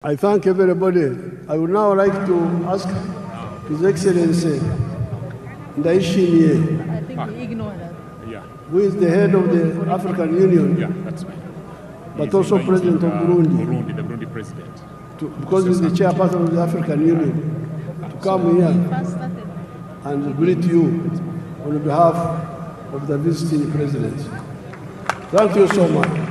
I thank everybody. I would now like to ask His Excellency Ndayishimiye, I think we ignore that. Yeah, who is the head of the African Union, yeah, that's right. but He's also inviting, President of Burundi, the Burundi president. because he's the chairperson of the African Union, to come here First started. and greet you on behalf of the visiting president. Thank you so much.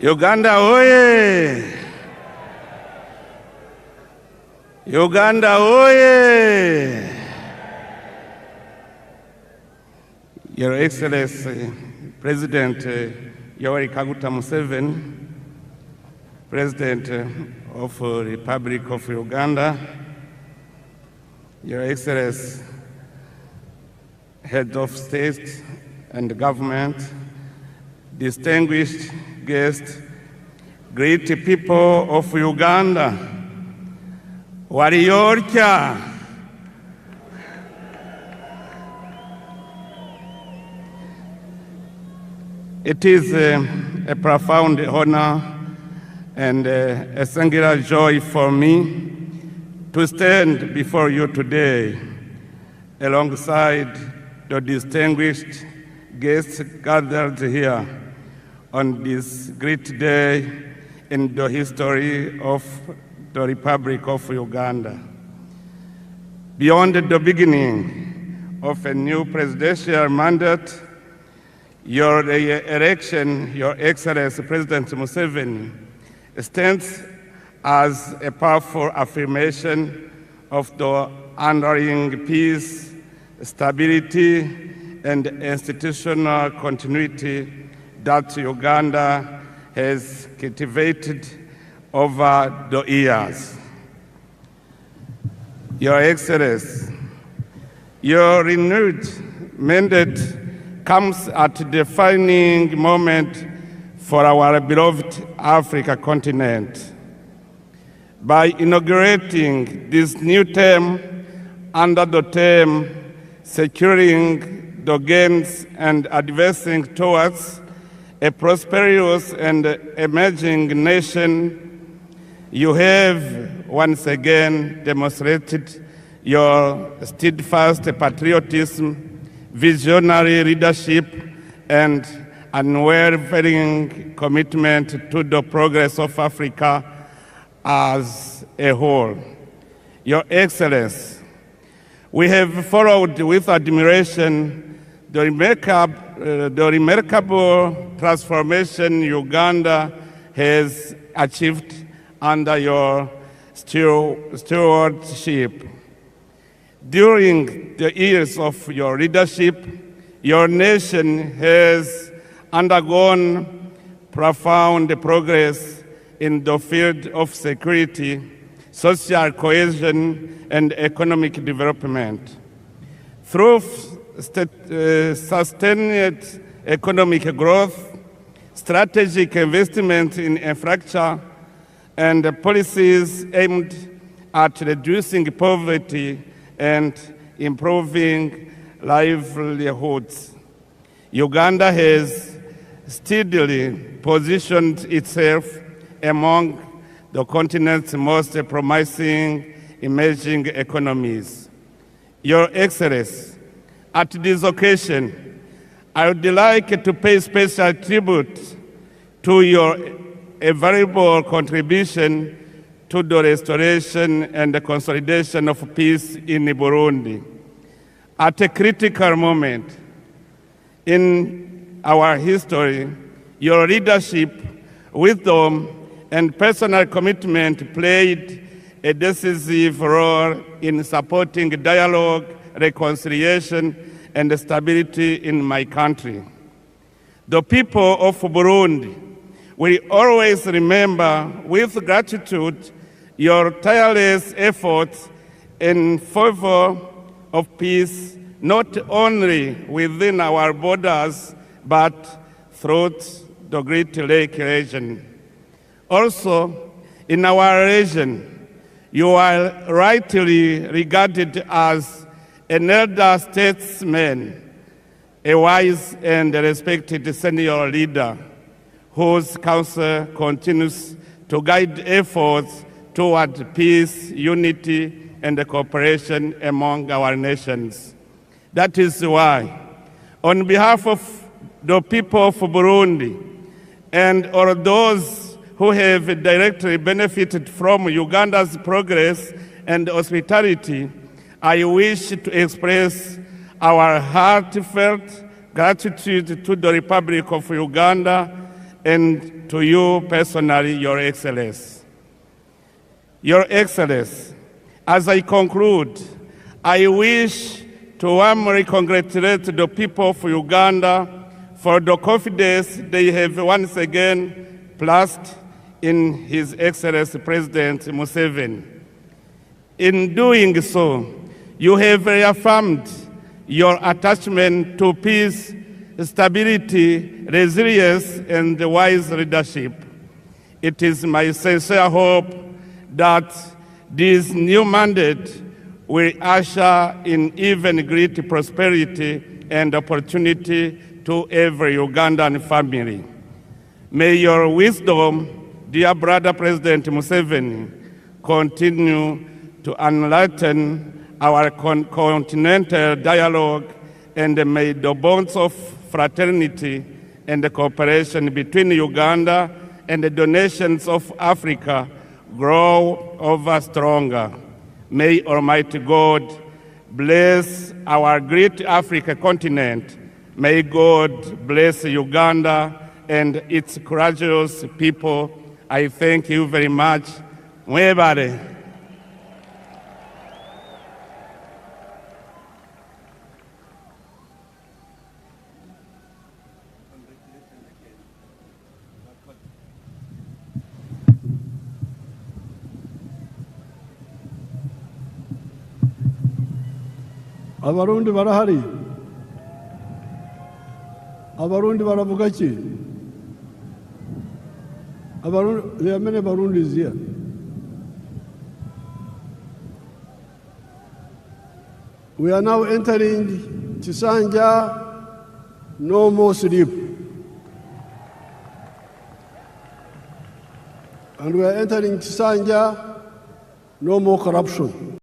Uganda oye! Uganda oye! Your Excellency, President Yoweri Kaguta Museveni, President of the Republic of Uganda, Your Excellency, Head of State and Government, distinguished guests, great people of Uganda, Wariyorcha. It is a profound honor and a singular joy for me to stand before you today alongside the distinguished guests gathered here on this great day in the history of the Republic of Uganda. Beyond the beginning of a new presidential mandate, your election, Your Excellency President Museveni, stands as a powerful affirmation of the enduring peace, stability, and institutional continuity that Uganda has cultivated over the years. Your Excellency, your renewed mandate comes at a defining moment for our beloved Africa continent. By inaugurating this new term under the theme Securing the Gains and Advancing Towards a Prosperous and Emerging Nation, you have once again demonstrated your steadfast patriotism, visionary leadership, and unwavering commitment to the progress of Africa as a whole. Your Excellency, we have followed with admiration the remarkable transformation Uganda has achieved under your stewardship. During the years of your leadership, your nation has undergone profound progress in the field of security, social cohesion, and economic development. Through sustained economic growth, strategic investment in infrastructure, and policies aimed at reducing poverty and improving livelihoods, Uganda has steadily positioned itself among the continent's most promising emerging economies. Your Excellency, at this occasion, I would like to pay special tribute to your invaluable contribution to the restoration and the consolidation of peace in Burundi. At a critical moment in our history, your leadership, wisdom, and personal commitment played a decisive role in supporting dialogue, reconciliation, and stability in my country. The people of Burundi will always remember with gratitude your tireless efforts in favor of peace, not only within our borders, but throughout the Great Lake region. Also, in our region, you are rightly regarded as an elder statesman, a wise and respected senior leader whose counsel continues to guide efforts toward peace, unity, and cooperation among our nations. That is why, on behalf of the people of Burundi and all those who have directly benefited from Uganda's progress and hospitality, I wish to express our heartfelt gratitude to the Republic of Uganda and to you personally, Your Excellency. Your Excellency, as I conclude, I wish to warmly congratulate the people of Uganda for the confidence they have once again placed in His Excellency President Museveni. In doing so, you have reaffirmed your attachment to peace, stability, resilience, and wise leadership. It is my sincere hope that this new mandate will usher in even greater prosperity and opportunity to every Ugandan family. May your wisdom, dear brother President Museveni, continue to enlighten our continental dialogue, and may the bonds of fraternity and cooperation between Uganda and the nations of Africa grow ever stronger. May Almighty God bless our great Africa continent. May God bless Uganda and its courageous people. I thank you very much. Mwebale. Abarundi barahari. Abarundi baravuga ki? Abarundi, there are many Barundis here. We are now entering Chisanja, no more sleep. And we are entering Chisanja, no more corruption.